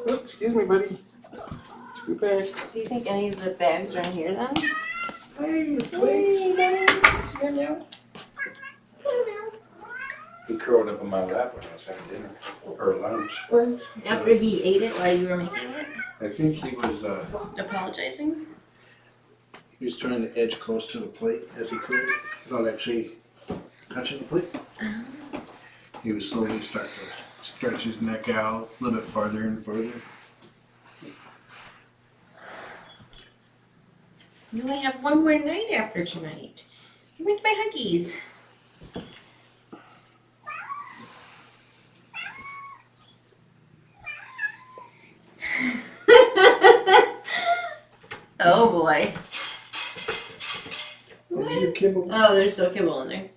Oh, excuse me, buddy. Scoot back. Do you think any of the bags are in here then? Hey, Twix. Hey, meow. He curled up in my lap when I was having dinner. Or lunch. After he ate it while you were making it? I think he was Apologizing? trying to edge close to the plate as he could, without actually touching the plate. He would slowly start to stretch his neck out a little bit farther and farther. You only have one more night after tonight. You went to my Huggies. Oh boy. There's your kibble. Oh, there's still kibble in there.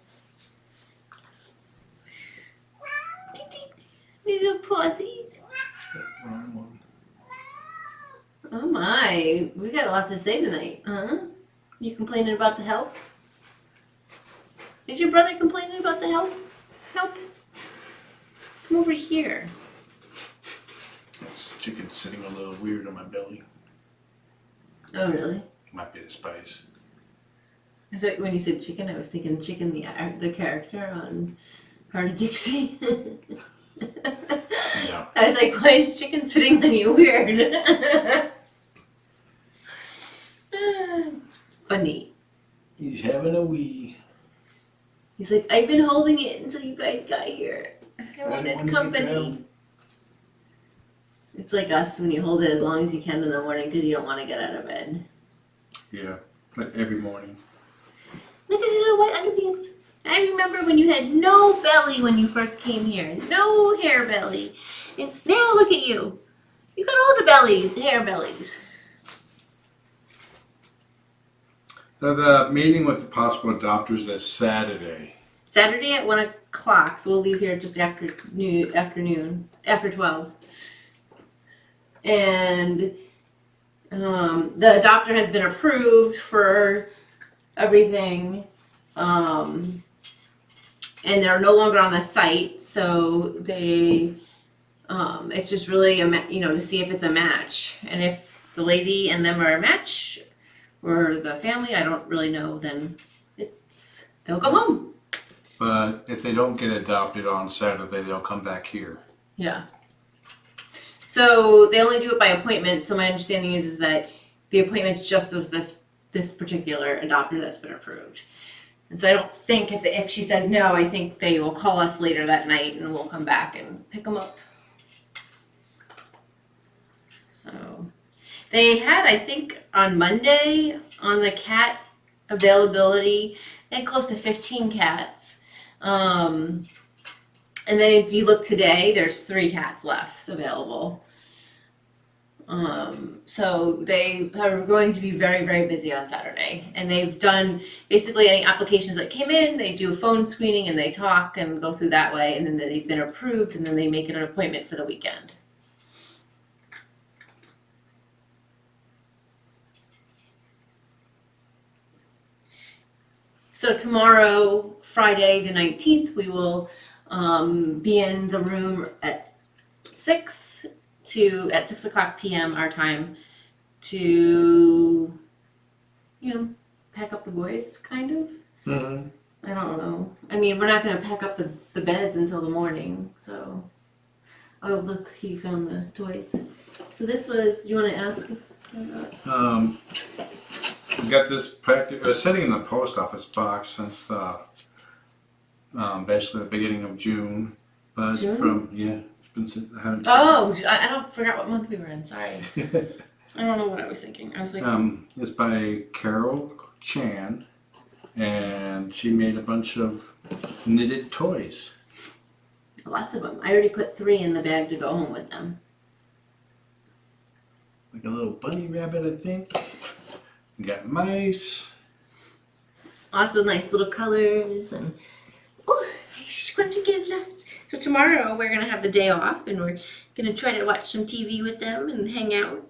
Little pawsies. Wrong one. Oh my, we got a lot to say tonight, huh? You complaining about the help? Is your brother complaining about the help? Help? Come over here. This chicken's sitting a little weird on my belly. Oh really? Might be the spice. I thought when you said chicken, I was thinking Chicken, the character on Heart of Dixie. Yeah. I was like, why is Chicken sitting on you weird? It's funny. He's having a wee. He's like, I've been holding it until you guys got here. I wanted company. It's like us when you hold it as long as you can in the morning because you don't want to get out of bed. Yeah, like every morning. Look at your little white underpants. I remember when you had no belly when you first came here. No hair belly. And now look at you. You got all the bellies, the hair bellies. So the meeting with the possible adopters is Saturday. Saturday at 1 o'clock, so we'll leave here just after 12. And the adopter has been approved for everything. And they're no longer on the site, so they, it's just really, to see if it's a match. And if the lady and them are a match, or the family, I don't really know, then they'll go home. But if they don't get adopted on Saturday, they'll come back here. Yeah. So they only do it by appointment, so my understanding is that the appointment's just of this particular adopter that's been approved. And so I don't think if she says no, I think they will call us later that night and we'll come back and pick them up. So they had, I think, on Monday on the cat availability, they had close to 15 cats. And then if you look today, there's 3 cats left available. So they are going to be very, very busy on Saturday, and they've done basically any applications that came in, they do a phone screening and they talk and go through that way, and then they've been approved, and then they make it an appointment for the weekend. So tomorrow, Friday the 19th, we will be in the room at 6 o'clock p.m. our time to, pack up the boys, kind of. Mm-hmm. I don't know. I mean, we're not going to pack up the beds until the morning, so. Oh, look, he found the toys. So this was, do you want to ask? We got this practice sitting in the post office box since basically the beginning of June. But June? It's been sitting. I haven't. Oh, I don't forgot what month we were in. Sorry. I don't know what I was thinking. I was like. It's by Carol Chan, and she made a bunch of knitted toys. Lots of them. I already put 3 in the bag to go home with them. Like a little bunny rabbit, I think. We got mice. Lots of nice little colors and oh, I just want to get lots. So tomorrow we're gonna have the day off and we're gonna try to watch some TV with them and hang out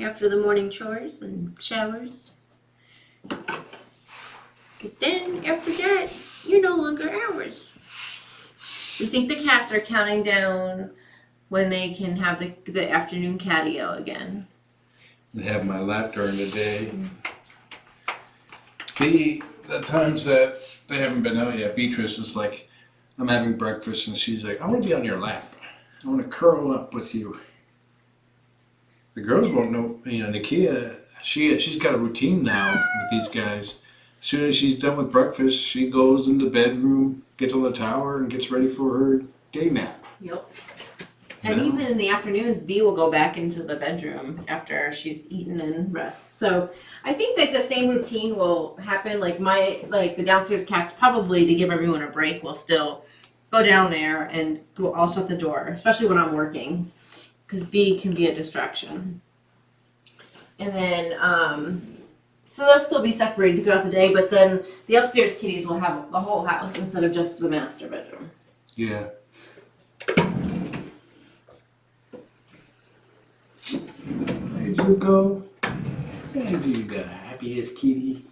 after the morning chores and showers. Because then after that, you're no longer ours. We think the cats are counting down when they can have the afternoon catio again. And have my lap during the day. The times that they haven't been out yet, Beatrice was like, I'm having breakfast, and she's like, I want to be on your lap. I want to curl up with you. The girls won't know, Nakia, she's got a routine now with these guys. As soon as she's done with breakfast, she goes in the bedroom, gets on the tower, and gets ready for her day nap. Yep. And even in the afternoons, Bee will go back into the bedroom after she's eaten and rests. So I think that the same routine will happen. Like the downstairs cats, probably to give everyone a break, will still go down there, and I'll shut the door, especially when I'm working, because Bee can be a distraction. And then, so they'll still be separated throughout the day, but then the upstairs kitties will have the whole house instead of just the master bedroom. Yeah. Hey, Zuko. Hey, you got a happiest kitty.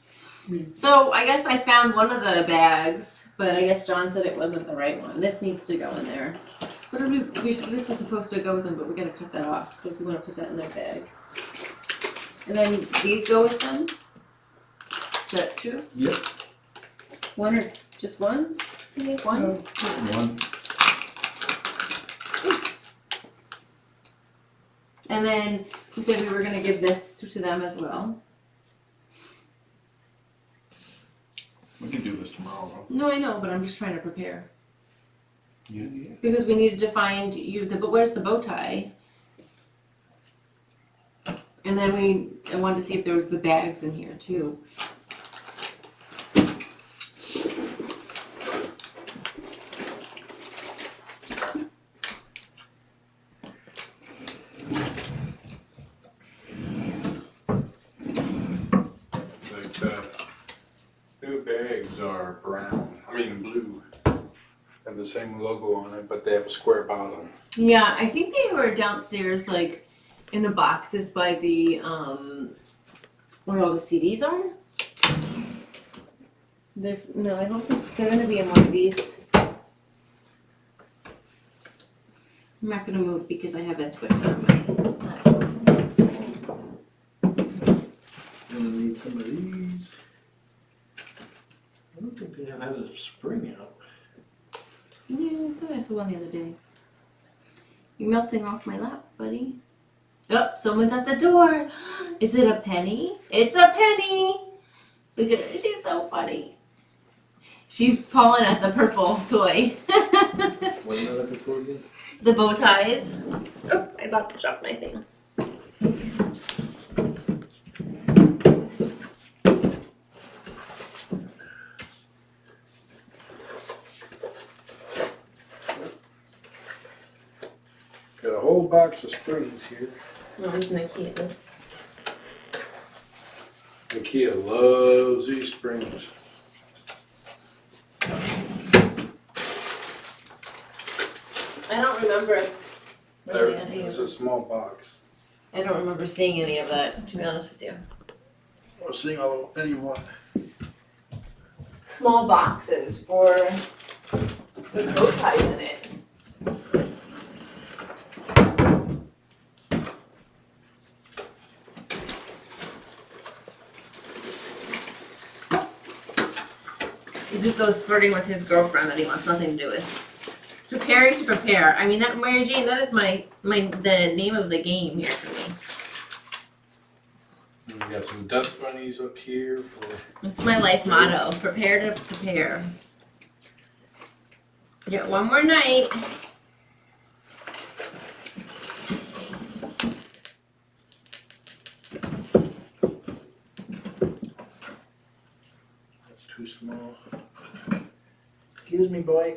So I guess I found one of the bags, but I guess John said it wasn't the right one. This needs to go in there. What did this was supposed to go with them, but we gotta cut that off. So if we want to put that in their bag. And then these go with them? Is that true? Yep. One or just one? You think one? One. And then you said we were gonna give this to them as well. We can do this tomorrow. No, I know, but I'm just trying to prepare. Yeah. Because we needed to find but where's the bow tie? And then I wanted to see if there was the bags in here too. New bags are brown. I mean blue. Have the same logo on it, but they have a square bottom. Yeah, I think they were downstairs, like in the boxes by the where all the CDs are. No, I don't think they're gonna be in one of these. I'm not gonna move because I have that Twix on my laptop. Gonna need some of these. I don't think they have had a spring out. Yeah, I thought I saw one the other day. You're melting off my lap, buddy. Oh, someone's at the door. Is it a Penny? It's a Penny. Look at her. She's so funny. She's pawing at the purple toy. What am I looking for again? The bow ties. Oh, I about to drop my thing. Got a whole box of springs here. No, it's Nakia. Nakia loves these springs. I don't remember. There's a small box. I don't remember seeing any of that, to be honest with you. Or seeing anyone. Small boxes for the bow ties in it. Zuko's flirting with his girlfriend that he wants nothing to do with. Preparing to prepare. I mean, that Mary Jane, that is the name of the game here for me. And we got some dust bunnies up here for. It's my life motto. Prepare to prepare. Get one more night. That's too small. Excuse me, boy.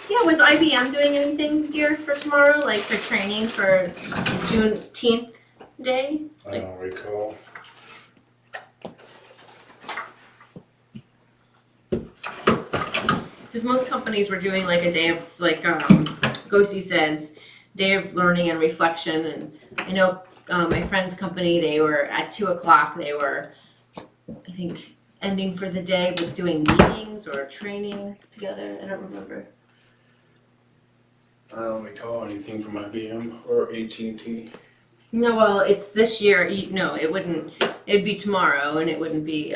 Yeah, was IBM doing anything, dear, for tomorrow? Like for training for Juneteenth day? I don't recall. Because most companies were doing like a day of, like Gosi says, day of learning and reflection. And I know my friend's company, they were at 2 o'clock, they were think, ending for the day with doing meetings or training together. I don't remember. I don't recall anything from IBM or AT&T. No, well, it's this year. No, it wouldn't. It'd be tomorrow, and it wouldn't be.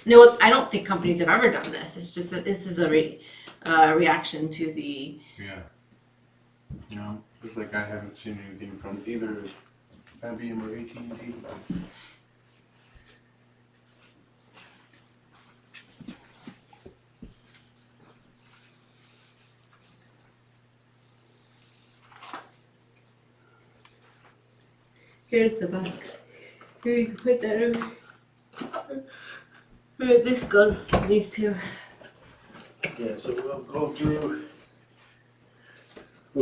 No, I don't think companies have ever done this. It's just that this is a reaction to the. Yeah. No, it's like I haven't seen anything from either IBM or AT&T. Here's the box. Here you can put that over. This goes, these two. Yeah, so we'll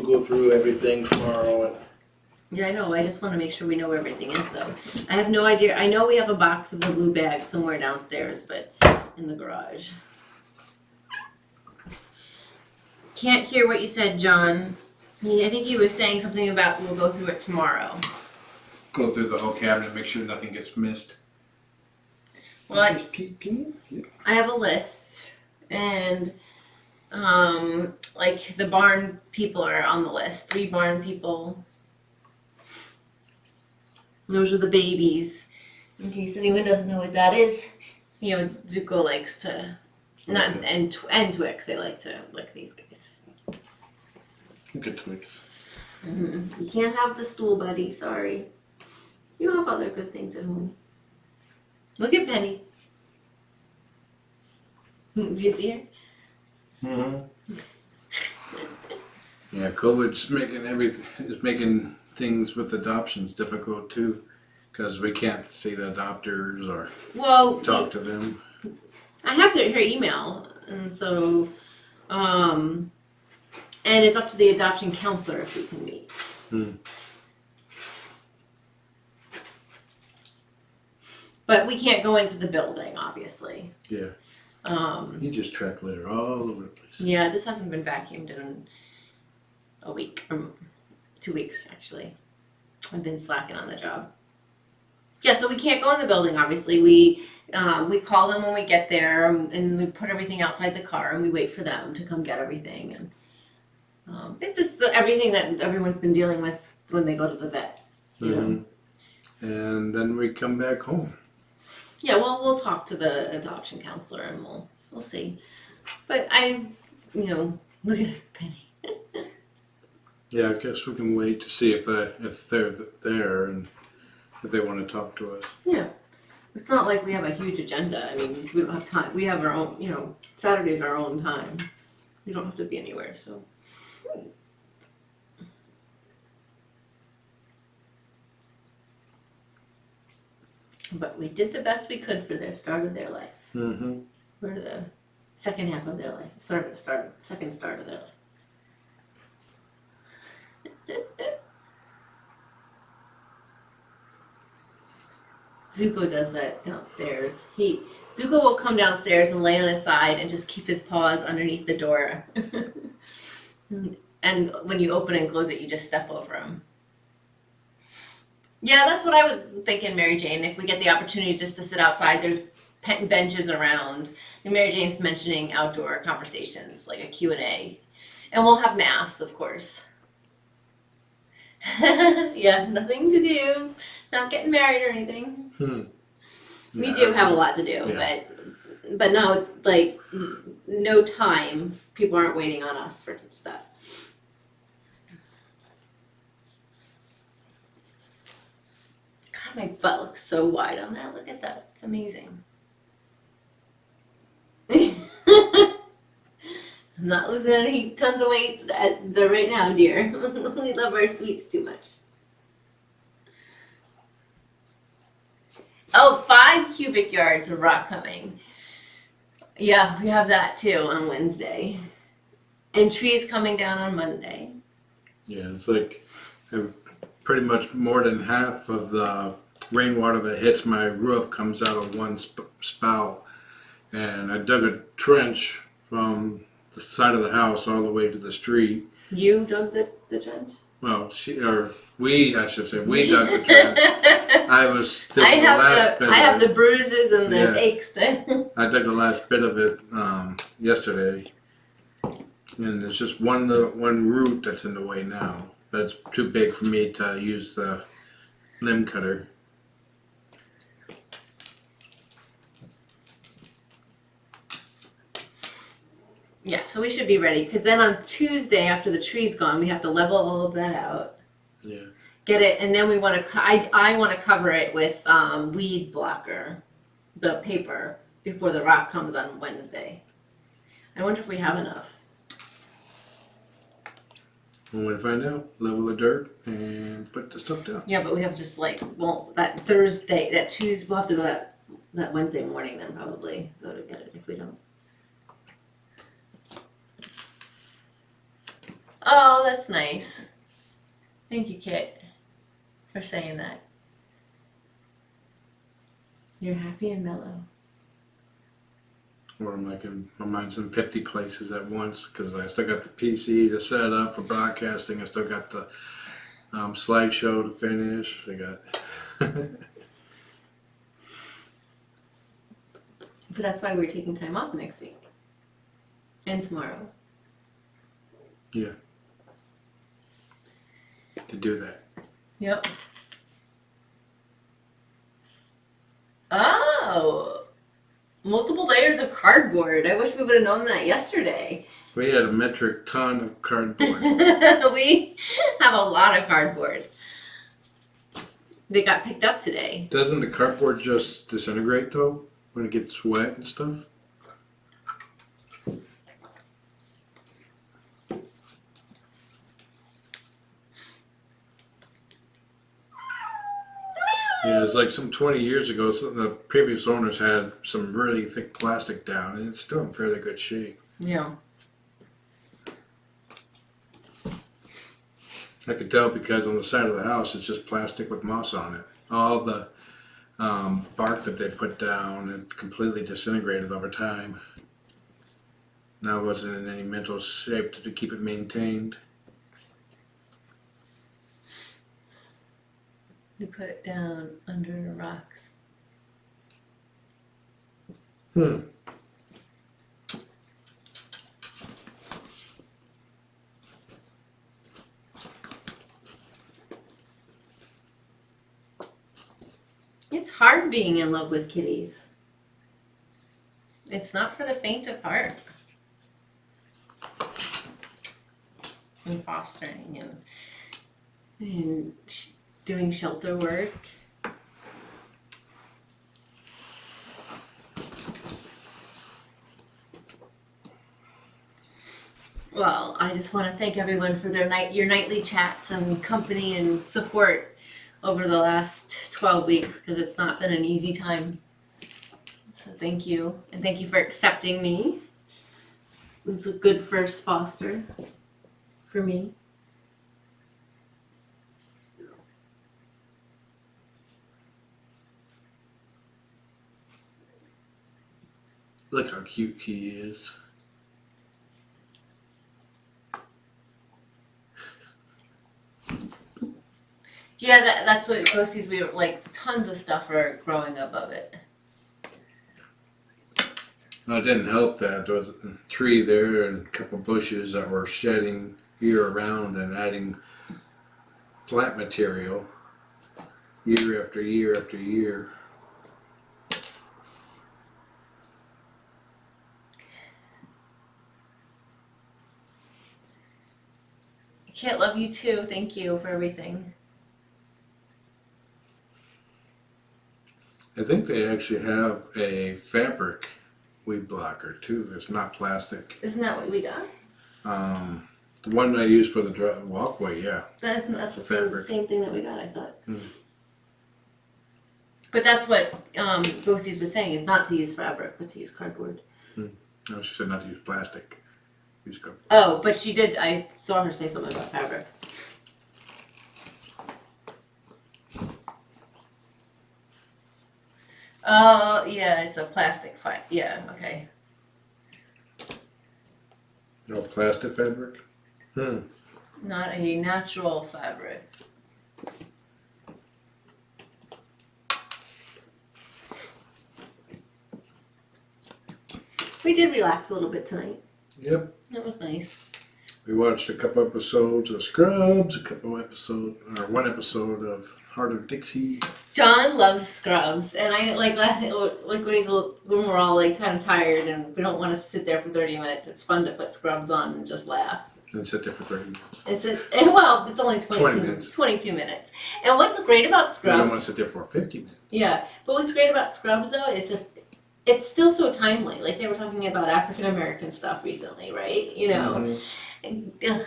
go through everything tomorrow. And Yeah, I know. I just want to make sure we know where everything is, though. I have no idea. I know we have a box of the blue bag somewhere downstairs, but in the garage. Can't hear what you said, John. I think he was saying something about we'll go through it tomorrow. go through the whole cabinet, make sure nothing gets missed. Well, Just PP? Yeah. I have a list, and like the barn people are on the list. 3 barn people. Those are the babies. In case anyone doesn't know what that is, you know, Zuko likes to, not and Twix, they like to lick these guys. Look at Twix. You can't have the stool buddy, sorry. You have other good things at home. Look at Penny. Do you see her? Mm-hmm. Yeah, COVID's making things with adoptions difficult too, because we can't see the adopters or talk to them. I have her email, and so, and it's up to the adoption counselor if we can meet. But we can't go into the building, obviously. Yeah. You just track litter all over the place. Yeah, this hasn't been vacuumed in a week, or 2 weeks actually. I've been slacking on the job. Yeah, so we can't go in the building, obviously. We call them when we get there, and we put everything outside the car, and we wait for them to come get everything. And it's just everything that everyone's been dealing with when they go to the vet. You know? And then we come back home. Yeah, well, we'll talk to the adoption counselor, and we'll see. But look at Penny. Yeah, I guess we can wait to see if they're there and if they want to talk to us. Yeah. It's not like we have a huge agenda. I mean, we don't have time. We have our own, Saturday's our own time. We don't have to be anywhere, so. But we did the best we could for their start of their life. Mm-hmm. For the second half of their life. Second start of their life. Zuko does that downstairs. Zuko will come downstairs and lay on his side and just keep his paws underneath the door. And when you open and close it, you just step over him. Yeah, that's what I was thinking, Mary Jane. If we get the opportunity just to sit outside, there's benches around. And Mary Jane's mentioning outdoor conversations, like a Q&A. And we'll have masks, of course. Yeah, nothing to do. Not getting married or anything. We do have a lot to do, but no, like, no time. People aren't waiting on us for stuff. God, my butt looks so wide on that. Look at that. It's amazing. I'm not losing any tons of weight right now, dear. We love our sweets too much. Oh, 5 cubic yards of rock coming. Yeah, we have that too on Wednesday. And trees coming down on Monday. Yeah, it's like pretty much more than half of the rainwater that hits my roof comes out of one spout. And I dug a trench from the side of the house all the way to the street. You dug the trench? Well, we dug the trench. I was still I the last bit I have of it. the bruises and the Yeah. aches. I took the last bit of it yesterday, and there's just one root that's in the way now. But it's too big for me to use the limb cutter. Yeah, so we should be ready because then on Tuesday after the tree's gone, we have to level all of that out. Yeah. Get it, and then we want to. I want to cover it with weed blocker, the paper before the rock comes on Wednesday. I wonder if we have enough. I'm going to find out. Level the dirt and put the stuff down. Yeah, but we have just like that Thursday, that Tuesday. We'll have to go that Wednesday morning then probably go to get it if we don't. Oh, that's nice. Thank you, Kit, for saying that. You're happy and mellow. Or my mind's in 50 places at once because I still got the PC to set up for broadcasting. I still got the slideshow to finish. I got. But that's why we're taking time off next week and tomorrow. Yeah. To do that. Yep. Oh, multiple layers of cardboard. I wish we would have known that yesterday. We had a metric ton of cardboard. We have a lot of cardboard. They got picked up today. Doesn't the cardboard just disintegrate though when it gets wet and stuff? Yeah, it's like some 20 years ago, the previous owners had some really thick plastic down, and it's still in fairly good shape. Yeah. I could tell because on the side of the house, it's just plastic with moss on it. All the bark that they put down, it completely disintegrated over time. Now it wasn't in any mental shape to keep it maintained. We put down under the rocks. It's hard being in love with kitties. It's not for the faint of heart. And fostering and doing shelter work. Well, I just want to thank everyone for your nightly chats and company and support over the last 12 weeks because it's not been an easy time. So thank you. And thank you for accepting me. It was a good first foster for me. Look how cute he is. Yeah, that's what ghosties, we were like tons of stuff are growing above it. Well, it didn't help that there was a tree there and a couple bushes that were shedding year around and adding plant material year after year after year. Kit, love you too. Thank you for everything. I think they actually have a fabric weed blocker too. It's not plastic. Isn't that what we got? The one I use for the walkway, yeah. That's the same thing that we got, I thought. Mm. But that's what Ghosties was saying, is not to use fabric, but to use cardboard. No, she said not to use plastic. Use cardboard. Oh, but she did, I saw her say something about fabric. Oh, yeah, it's a plastic yeah, okay. No plastic fabric? Not a natural fabric. We did relax a little bit tonight. Yep. That was nice. We watched a couple episodes of Scrubs, one episode of Heart of Dixie. John loves Scrubs, and I like when we're all like kind of tired and we don't want to sit there for 30 minutes. It's fun to put Scrubs on and just laugh. And sit there for 30 minutes. It's only 20 minutes. 22 minutes. And what's great about Scrubs? I don't want to sit there for 50 minutes. Yeah, but what's great about Scrubs though, it's still so timely. Like they were talking about African American stuff recently, right? You know. Mm-hmm. Ugh.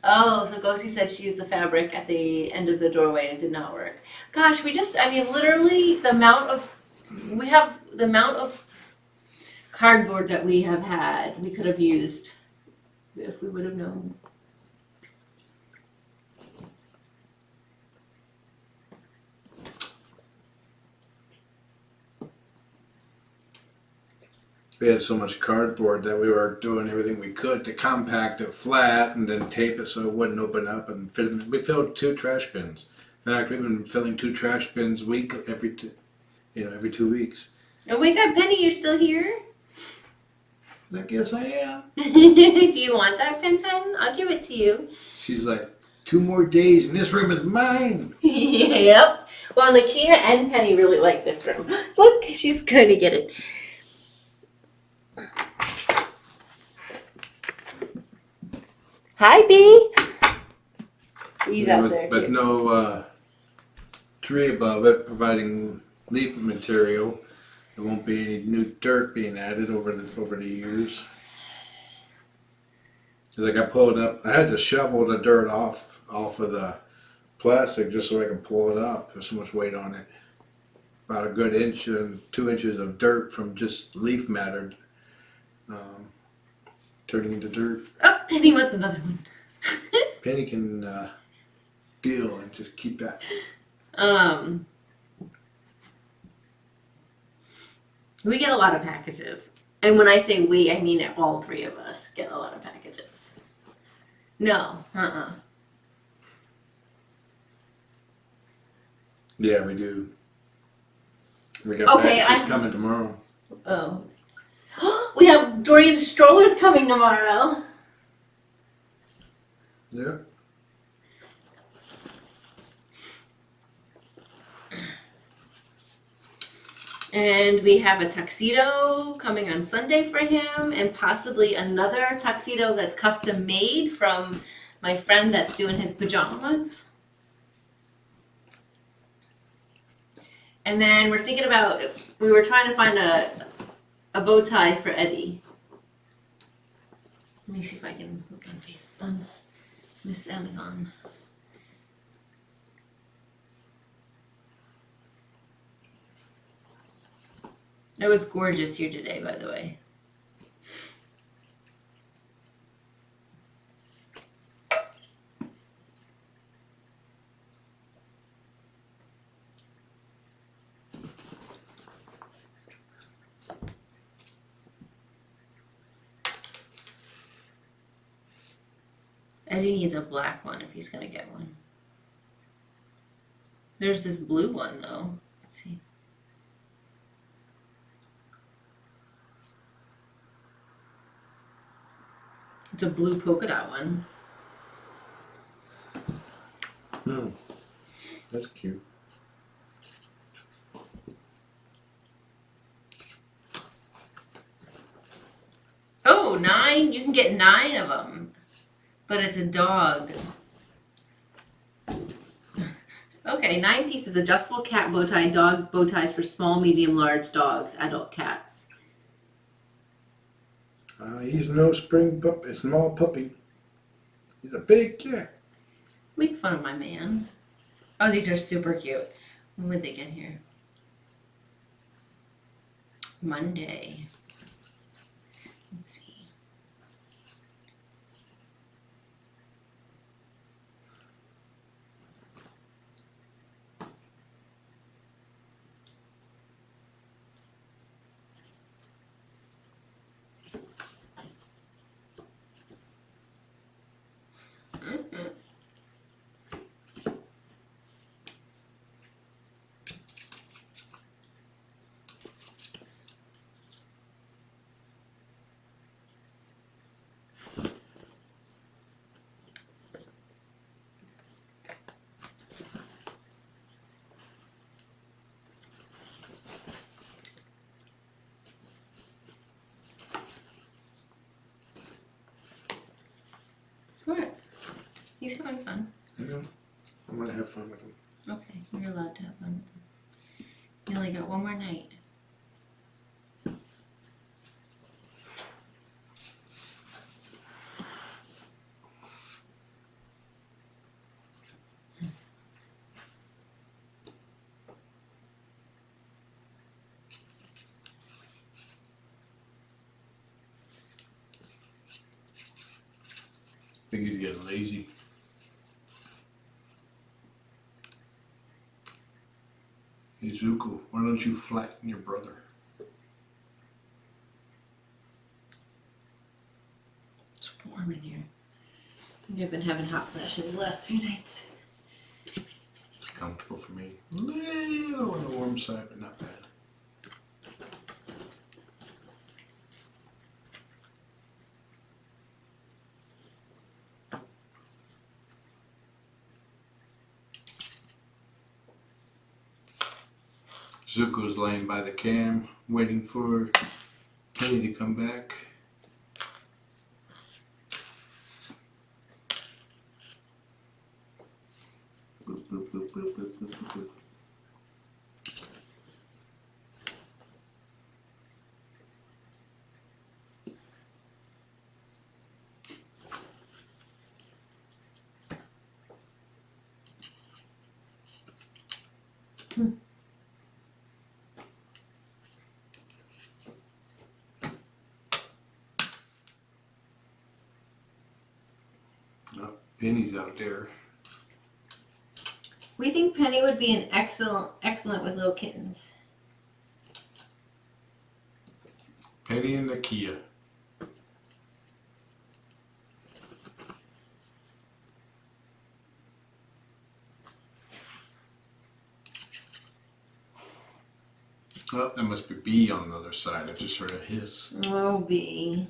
Oh, so Gosi said she used the fabric at the end of the doorway and it did not work. Gosh, literally the amount of cardboard that we have had, we could have used if we would have known. We had so much cardboard that we were doing everything we could to compact it flat and then tape it so it wouldn't open up and fit it. We filled 2 trash bins. In fact, we've been filling 2 trash bins every 2 weeks. Oh my God, Penny, you're still here? I guess I am. Do you want that pen? I'll give it to you. She's like, 2 more days and this room is mine. Yep. Well, Nakia and Penny really like this room. Look, she's going to get it. Hi, Bee. He's out there too. But no tree above it, providing leaf material. There won't be any new dirt being added over the years. Like I pulled up, I had to shovel the dirt off of the plastic just so I can pull it up. There's so much weight on it. About a good inch and 2 inches of dirt from just leaf matter turning into dirt. Oh, Penny wants another one. Penny can deal and just keep that. We get a lot of packages. And when I say we, I mean all 3 of us get a lot of packages. No, Yeah, we do. We got packages coming tomorrow. Oh. We have Dorian's strollers coming tomorrow. Yeah. And we have a tuxedo coming on Sunday for him, and possibly another tuxedo that's custom made from my friend that's doing his pajamas. And then we're thinking about, we were trying to find a bow tie for Eddie. Let me see if I can look on Facebook, on Miss Amazon. It was gorgeous here today, by the way. Eddie needs a black one if he's gonna get one. There's this blue one though. Let's see. It's a blue polka dot one. That's cute. Oh, 9? You can get 9 of them. But it's a dog. Okay, 9 pieces. Adjustable cat bow tie, dog bow ties for small, medium, large dogs, adult cats. He's no spring puppy, small puppy. He's a big cat. Make fun of my man. Oh, these are super cute. When would they get here? Monday. Let's see. He's having fun. Yeah, I'm gonna have fun with him. Okay, you're allowed to have fun with him. You only got one more night. I think he's getting lazy. Hey Zuko, why don't you flatten your brother? It's warm in here. I think I've been having hot flashes the last few nights. It's comfortable for me. A little on the warm side, but not bad. Zuko's laying by the cam, waiting for Penny to come back. Boop, boop, boop, boop, boop, boop, boop, boop. Oh, Penny's out there. We think Penny would be an excellent with little kittens. Penny and Nakia. Oh, that must be B on the other side. I just heard a hiss. Oh, B.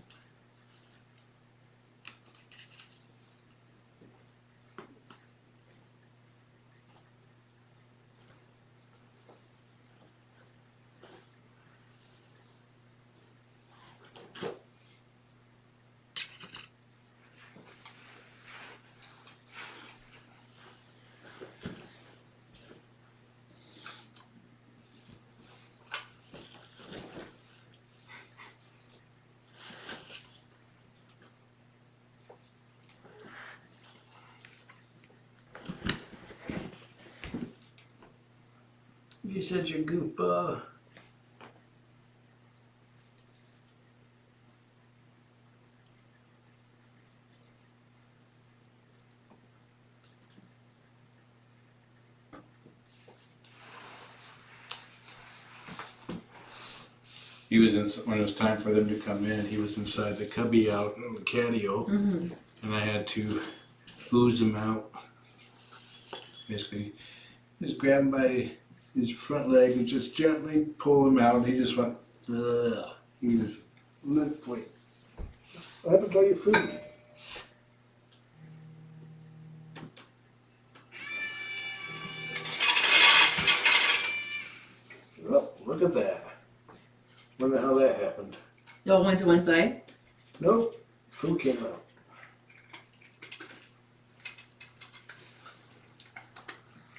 You said your goofball. He was in, when it was time for them to come in, he was inside the cubby out on the catio, and I had to ooze him out. Basically, just grab him by his front leg and just gently pull him out. He just went, ugh. He was, look, wait. What happened to all your food? Oh, look at that. Wonder how that happened. It all went to one side? Nope, food came out.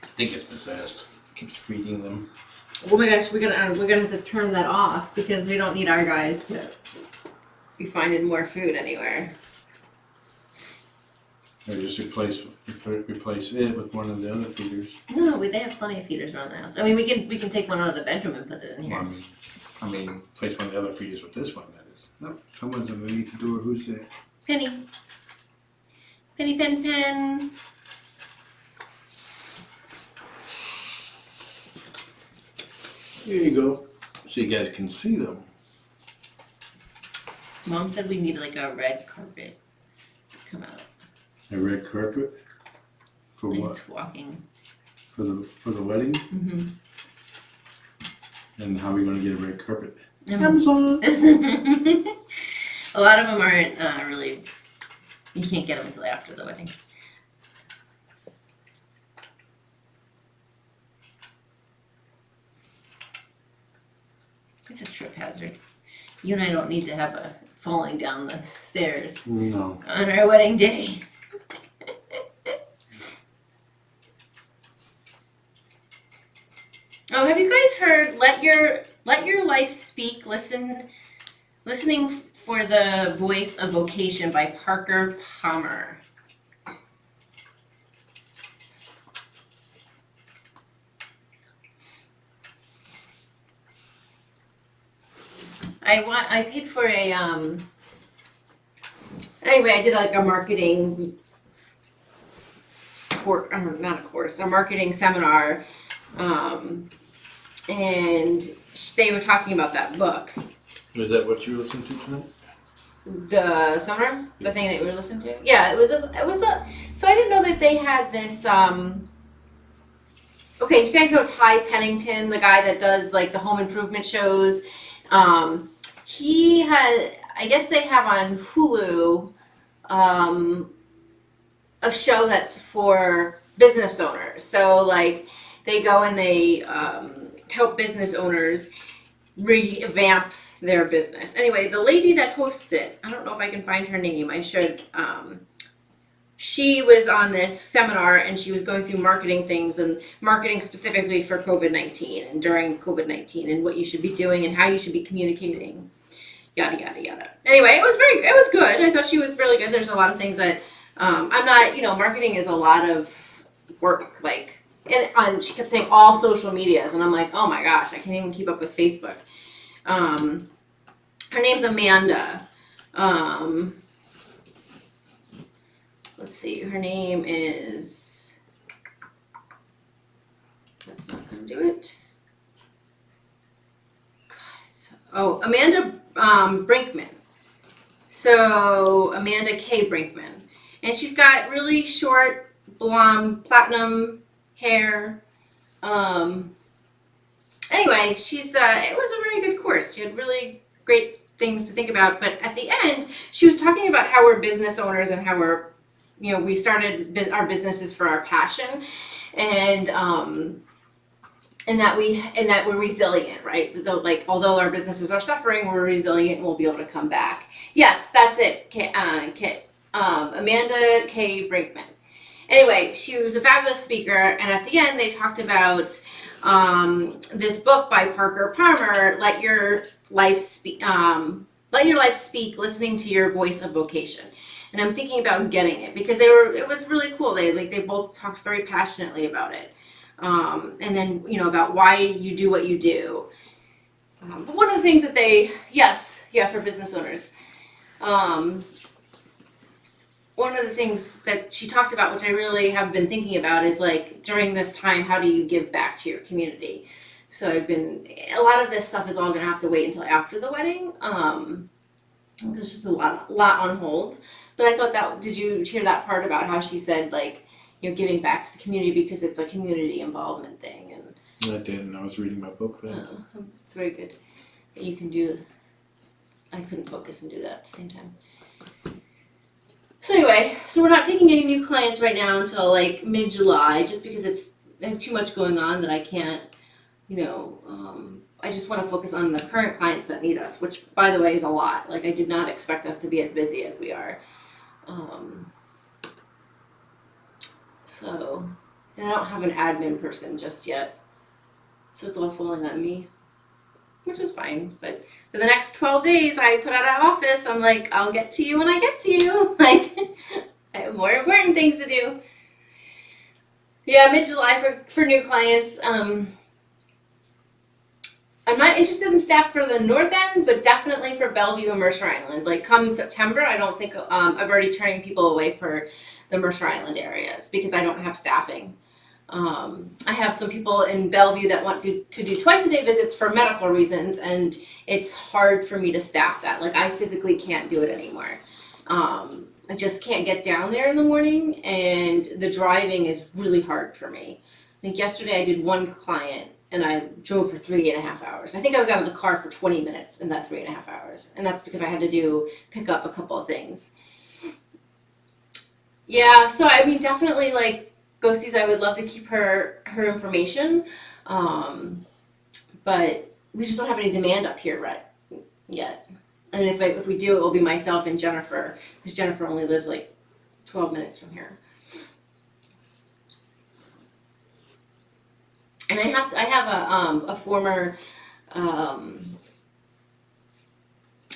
I think it's possessed. Keeps feeding them. Oh my gosh, we're gonna have to turn that off because we don't need our guys to be finding more food anywhere. Or just replace it with one of the other feeders. No, they have plenty of feeders around the house. I mean, we can take one out of the bedroom and put it in here. Well, I mean, replace one of the other feeders with this one. That is. Nope, someone's underneath the door. Who's that? Penny. Penny, pen, pen. Here you go, so you guys can see them. Mom said we need like a red carpet to come out. A red carpet for Like what? it's walking. For the wedding. Mm-hmm. And how are we going to get a red carpet? Amazon. A lot of them aren't really. You can't get them until after the wedding. It's a trip hazard. You and I don't need to have a falling down the stairs No. on our wedding day. Oh, have you guys heard Let Your Life Speak, Listening for the Voice of Vocation by Parker Palmer? I paid for a anyway, I did like a marketing a marketing seminar, and they were talking about that book. Is that what you were listening to tonight? The seminar, the thing that we were listening to. Yeah, it was. So I didn't know that they had this. Okay, you guys know Ty Pennington, the guy that does like the home improvement shows. He had, I guess they have on Hulu, a show that's for business owners. So like they go and they help business owners revamp their business. Anyway, the lady that hosts it, I don't know if I can find her name. I should. She was on this seminar and she was going through marketing things and marketing specifically for COVID-19 and during COVID-19 and what you should be doing and how you should be communicating, yada, yada, yada. Anyway, it was good. I thought she was really good. There's a lot of things that, I'm not, marketing is a lot of work, like, and she kept saying all social medias and I'm like, oh my gosh, I can't even keep up with Facebook. Her name's Amanda. Let's see, her name is, that's not going to do it. God, Amanda Brinkman. So, Amanda K. Brinkman. And she's got really short, blonde, platinum hair. Anyway, it was a very good course. She had really great things to think about. But at the end, she was talking about how we're business owners and how we're, we started our businesses for our passion, and that we're resilient, right? Like, although our businesses are suffering, we're resilient and we'll be able to come back. Yes, that's it. Amanda K. Brinkman. Anyway, she was a fabulous speaker, and at the end they talked about this book by Parker Palmer, Let Your Life Speak, Listening to Your Voice of Vocation. And I'm thinking about getting it because it was really cool. They both talked very passionately about it. And then, about why you do what you do. But one of the things that for business owners. One of the things that she talked about, which I really have been thinking about, is like during this time, how do you give back to your community? So a lot of this stuff is all going to have to wait until after the wedding. There's just a lot on hold. But I thought did you hear that part about how she said, like, giving back to the community because it's a community involvement thing? And I didn't. I was reading my book then. It's very good that you can do. I couldn't focus and do that at the same time. So anyway, we're not taking any new clients right now until like mid-July, just because I have too much going on that I can't, I just want to focus on the current clients that need us, which, by the way, is a lot. Like, I did not expect us to be as busy as we are. And I don't have an admin person just yet. So it's all falling on me, which is fine. But for the next 12 days, I put out an office. I'm like, I'll get to you when I get to you. Like, I have more important things to do. Yeah, mid-July for new clients. I'm not interested in staff for the North End, but definitely for Bellevue and Mercer Island. Like, come September, I don't think, I'm already turning people away for the Mercer Island areas because I don't have staffing. I have some people in Bellevue that want to do twice-a-day visits for medical reasons, and it's hard for me to staff that. Like, I physically can't do it anymore. I just can't get down there in the morning, and the driving is really hard for me. I think yesterday I did one client, and I drove for 3.5 hours. I think I was out of the car for 20 minutes in that 3.5 hours, and that's because I had to pick up a couple of things. Yeah, so I mean, definitely, like, Ghosties, I would love to keep her information, but we just don't have any demand up here yet. And if we do, it will be myself and Jennifer, because Jennifer only lives like 12 minutes from here. And I have a former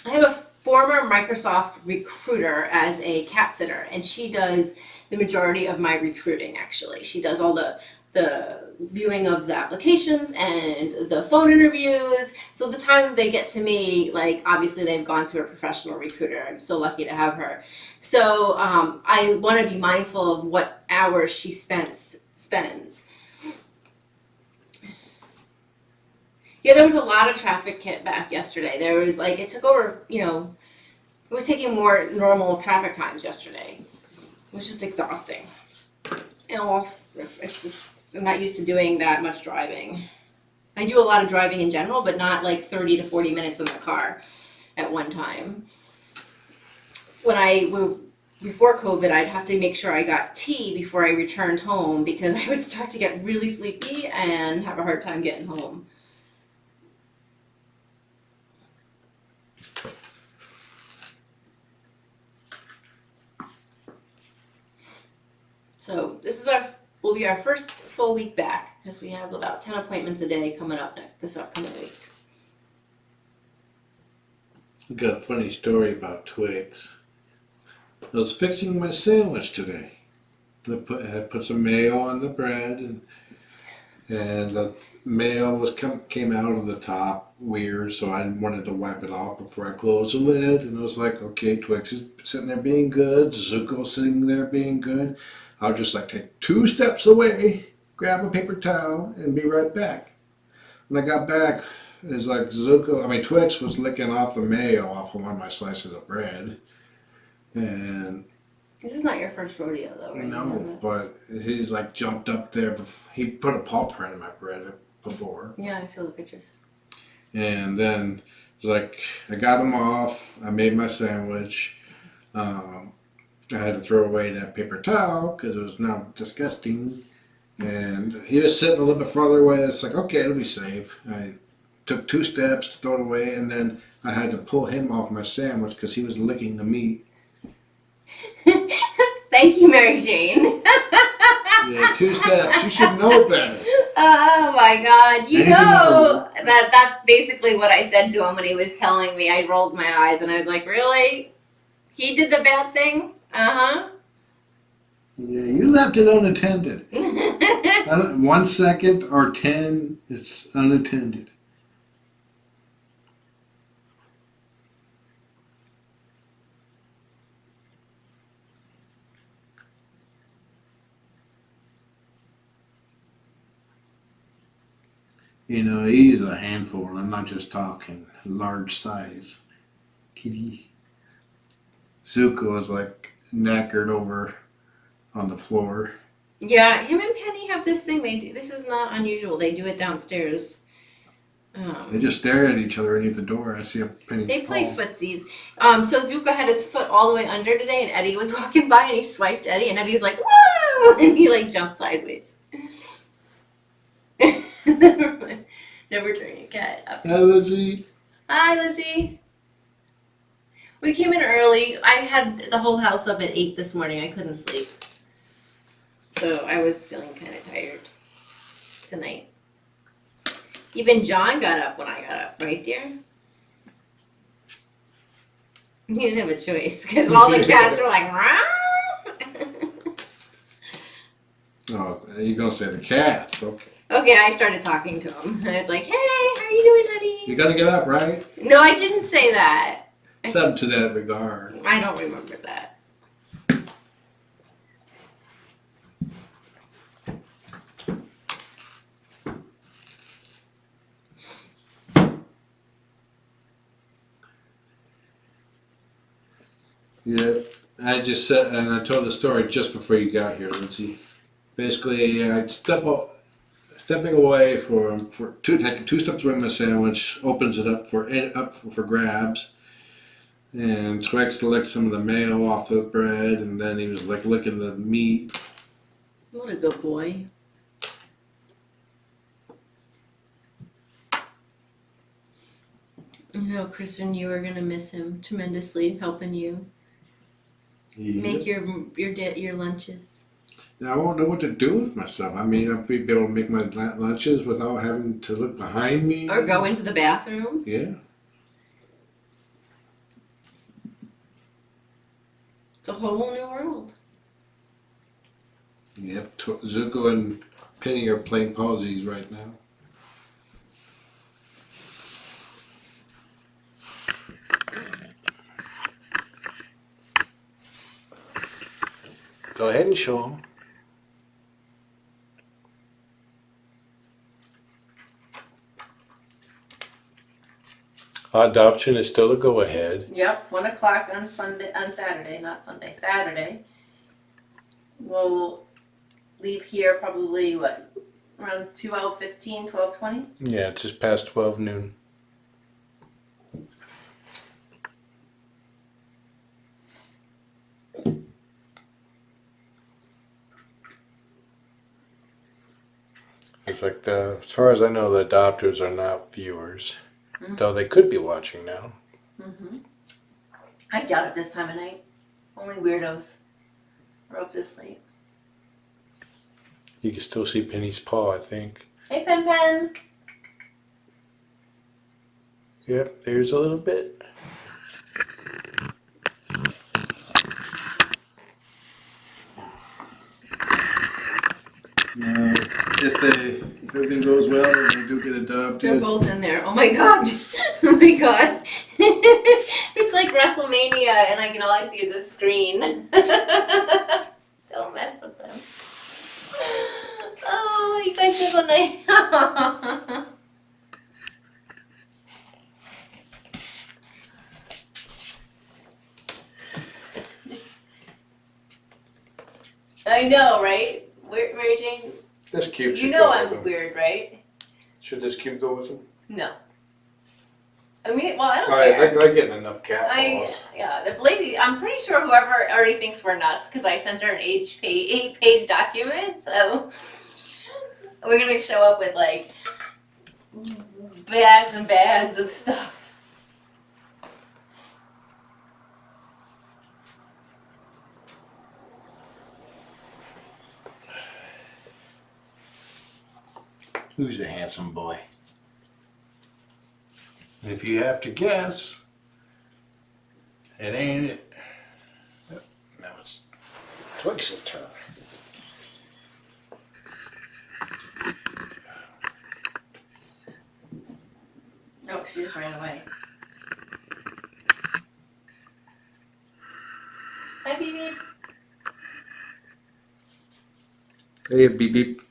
I have a former Microsoft recruiter as a cat sitter, and she does the majority of my recruiting, actually. She does all the viewing of the applications and the phone interviews. So by the time they get to me, like, obviously they've gone through a professional recruiter. I'm so lucky to have her. So I want to be mindful of what hours she spends. Yeah, there was a lot of traffic hit back yesterday. There was like, it took over, it was taking more normal traffic times yesterday. It was just exhausting. It's just, I'm not used to doing that much driving. I do a lot of driving in general, but not like 30 to 40 minutes in the car at one time. Before COVID, I'd have to make sure I got tea before I returned home because I would start to get really sleepy and have a hard time getting home. So this will be our first full week back because we have about 10 appointments a day coming up this upcoming week. I got a funny story about Twix. I was fixing my sandwich today. I put some mayo on the bread, and the mayo came out of the top weird, so I wanted to wipe it off before I closed the lid. And I was like, okay, Twix is sitting there being good, Zuko sitting there being good. I'll just like take 2 steps away, grab a paper towel, and be right back. When I got back, it's like Twix was licking off the mayo off of one of my slices of bread. And this is not your first rodeo, though, right? No, but he's like jumped up there. He put a paw print in my bread before. Yeah, I saw the pictures. And then it's like I got him off. I made my sandwich. I had to throw away that paper towel because it was now disgusting. And he was sitting a little bit farther away. It's like, okay, it'll be safe. I took 2 steps to throw it away, and then I had to pull him off my sandwich because he was licking the meat. Thank you, Mary Jane. Yeah, 2 steps. You should know better. Oh my God! That's basically what I said to him when he was telling me. I rolled my eyes and I was like, "Really? He did the bad thing?" Uh-huh. Yeah, you left it unattended. 1 second or 10, it's unattended. He's a handful, and I'm not just talking large size. Kitty. Zuko is like knackered over on the floor. Yeah, him and Penny have this thing they do. This is not unusual. They do it downstairs. They just stare at each other underneath the door. I see a Penny's They play paw. footsies. So Zuko had his foot all the way under today, and Eddie was walking by, and he swiped Eddie, and Eddie was like, "Woo!" and he like jumped sideways. Never turn your cat up. Hi, Lizzie. Hi, Lizzie. We came in early. I had the whole house up at 8 this morning. I couldn't sleep. So I was feeling kind of tired tonight. Even John got up when I got up, right, dear? He didn't have a choice because all the cats were like, Oh, you're going to say the cats. Okay. Okay, I started talking to him. I was like, "Hey, how are you doing, honey?" You're going to get up, right? No, I didn't say that. Something to that regard. I don't remember that. Yeah, I just said, and I told the story just before you got here, Lindsay. Basically, I'd stepping away taking 2 steps away from my sandwich, opens it up for grabs, and Twix licked some of the mayo off the bread, and then he was like licking the meat. What a good boy. Kristen, you are gonna miss him tremendously, helping you make your lunches. And I won't know what to do with myself. I mean, I'll be able to make my lunches without having to look behind me. Or go into the bathroom. Yeah. It's a whole new world. Yep. Zuko and Penny are playing pawsies right now. Go ahead and show them. Adoption is still a go-ahead. Yep, 1 o'clock on Saturday, not Sunday, Saturday. We'll leave here probably, what, around 12:15, 12:20? Yeah, it's just past 12 noon. It's like as far as I know, the adopters are not viewers. Mm-hmm. Though they could be watching now. Mm-hmm. I doubt it this time of night. Only weirdos are up this late. You can still see Penny's paw, I think. Hey, Pen Pen! Yep, there's a little bit. If everything goes well and they do get adopted. They're both in there. Oh my god! Oh my god! It's like Wrestlemania, and all I see is a screen. Don't mess with them. Oh, you guys have a nice. I know, right? Mary Jane? This cube should You know go I'm with him. weird, right? Should this cube go with him? No. I mean, well, I don't Alright, care. they're getting enough cat balls. Yeah, the lady, I'm pretty sure whoever already thinks we're nuts because I sent her an 8-page document, so we're gonna show up with like bags and bags of stuff. Who's a handsome boy? If you have to guess, it ain't it. Now it's Twix's turn. Oh, she just ran away. Hi, Beep Beep. Hey, beep beep.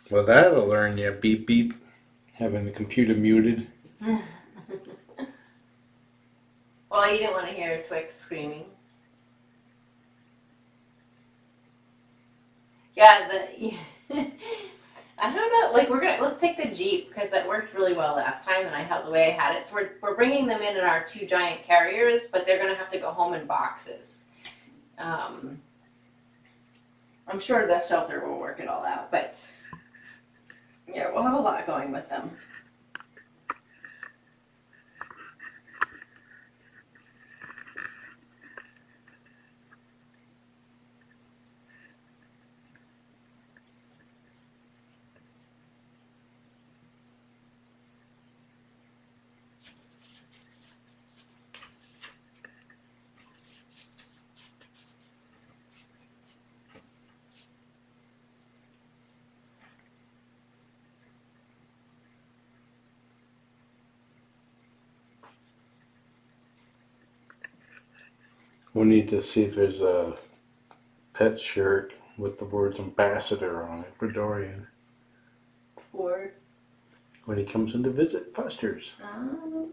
Well, that'll learn you, beep beep. Having the computer muted. Well, you didn't want to hear Twix screaming. Yeah, I don't know. Like let's take the Jeep because that worked really well last time, and I had the way I had it. So we're bringing them in our 2 giant carriers, but they're gonna have to go home in boxes. I'm sure the shelter will work it all out, but yeah, we'll have a lot going with them. We'll need to see if there's a pet shirt with the words ambassador on it for Dorian. For When he comes in to visit Foster's. oh.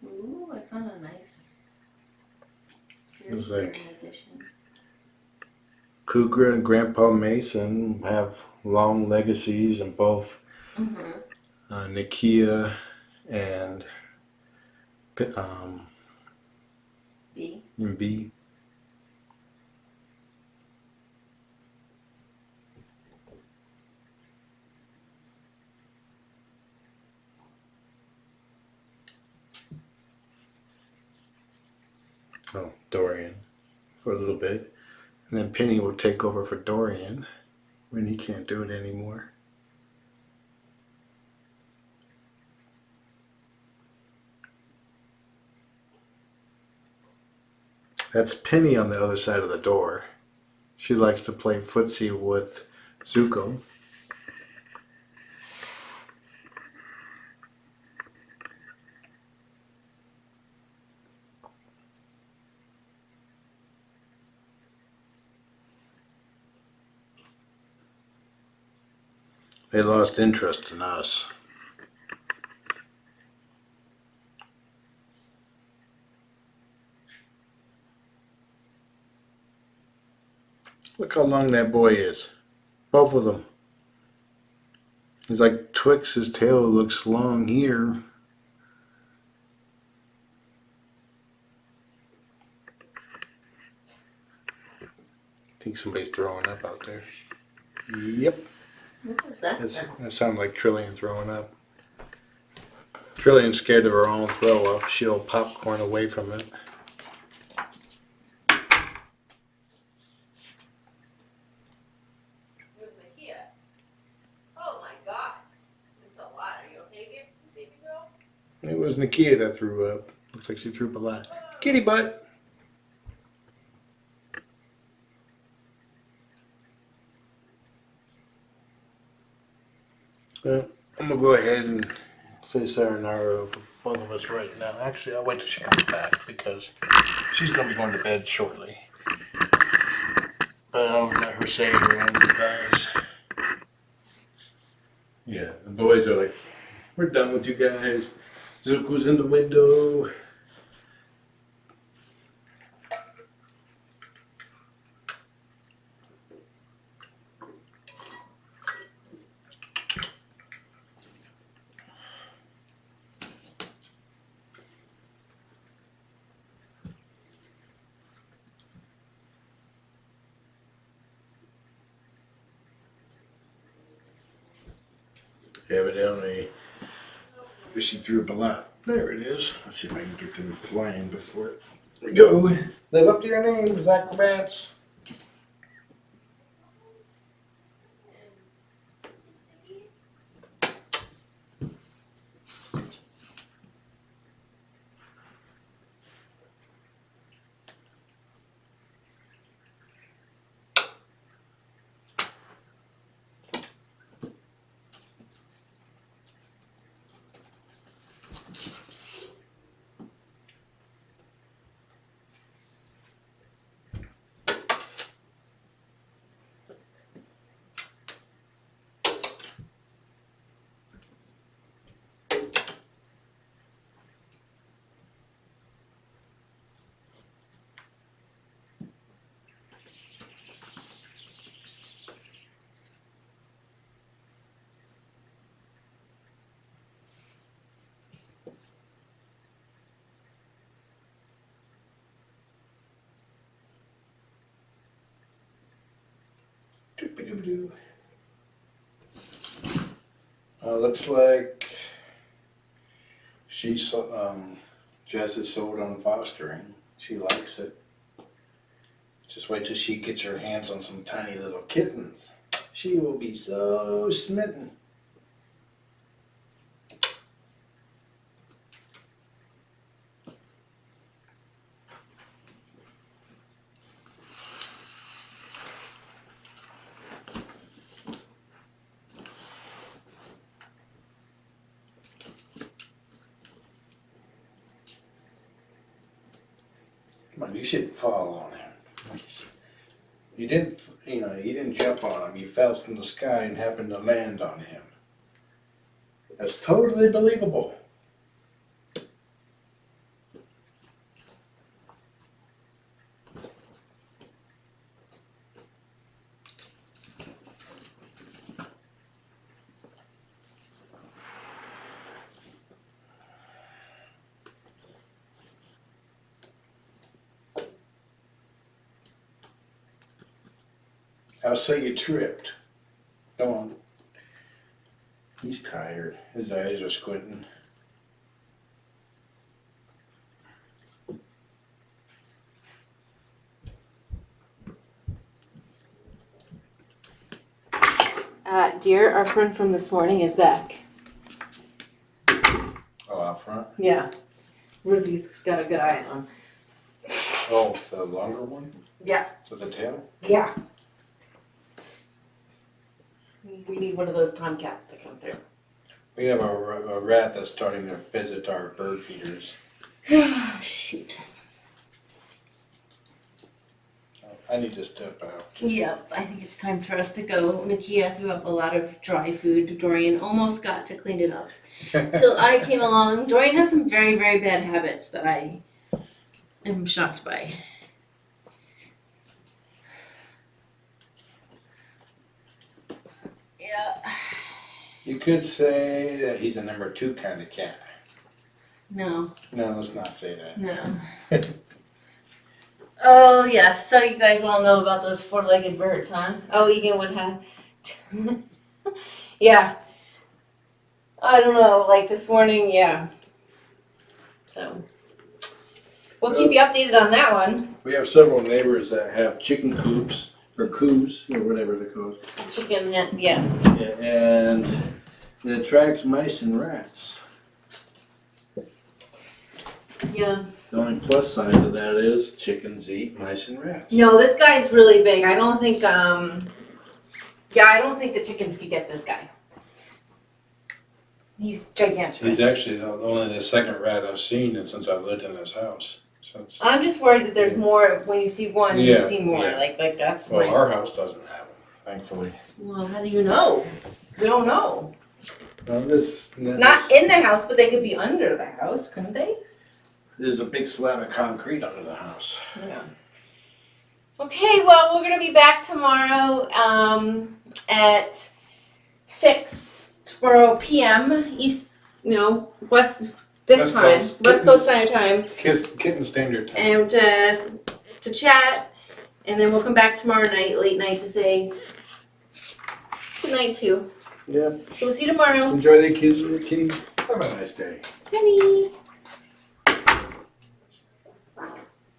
Ooh, I found a nice. It's like edition. Cougar and Grandpa Mason have long legacies, and both Nakia and and B. Oh, Dorian for a little bit. And then Penny will take over for Dorian when he can't do it anymore. That's Penny on the other side of the door. She likes to play footsie with Zuko. They lost interest in us. Look how long that boy is. Both of them. It's like Twix's tail looks long here. I think somebody's throwing up out there. Yep. What was that? That sounds like Trillian throwing up. Trillian's scared of her own throw up. She'll popcorn away from it. It was Nakia that threw up. Looks like she threw up a lot. Kitty butt! Well, I'm going to go ahead and say sayonara for both of us right now. Actually, I'll wait till she comes back because she's going to be going to bed shortly. But I'll let her say her own goodbyes. Yeah, the boys are like, we're done with you guys. Zuko's in the window. Evidently, she threw up a lot. There it is. Let's see if I can get them flying before we go. Live up to your names, acrobats. Looks like she's Jess is sold on fostering. She likes it. Just wait till she gets her hands on some tiny little kittens. She will be so smitten. Come on, you shouldn't fall on him. You didn't jump on him. You fell from the sky and happened to land on him. That's totally believable. I'll say you tripped. Come on. He's tired. His eyes are squinting. Dear, our friend from this morning is back. Oh, out front? Yeah. Ruthie's got a good eye on him. Oh, the longer one? Yeah. With the tail? Yeah. We need one of those tomcats to come through. We have a rat that's starting to visit our bird feeders. Shoot. I need to step out. Yep, I think it's time for us to go. Makia threw up a lot of dry food. Dorian almost got to clean it up. Till I came along. Dorian has some very, very bad habits that I am shocked by. Yeah. You could say that he's a number 2 kind of cat. No. No, let's not say that. No. Oh, yeah. So you guys all know about those 4-legged birds, huh? Oh, Egan would have. Yeah. I don't know. Like this morning, yeah. So we'll keep you updated on that one. We have several neighbors that have chicken coops, or coos, or whatever they're called. Chicken, yeah. Yeah, and it attracts mice and rats. Yeah. The only plus side of that is chickens eat mice and rats. No, this guy's really big. I don't think, I don't think the chickens could get this guy. He's gigantic. He's actually only the second rat I've seen since I've lived in this house. Since, I'm just worried that there's more. When you see one, you Yeah, see more. yeah. Like that's well, my. our house doesn't have them, thankfully. Well, how do you know? We don't know. No, Not in the house, but they could be under the house, couldn't they? There's a big slab of concrete under the house. Yeah. Okay, well, we're gonna be back tomorrow at 6 p.m. East, West. West Time, Coast. West Coast Standard Time, Kitten Standard Time. and to chat, and then we'll come back tomorrow night, late night, to say good night too. Yep. So we'll see you tomorrow. Enjoy the kitties. Have a nice day. Penny.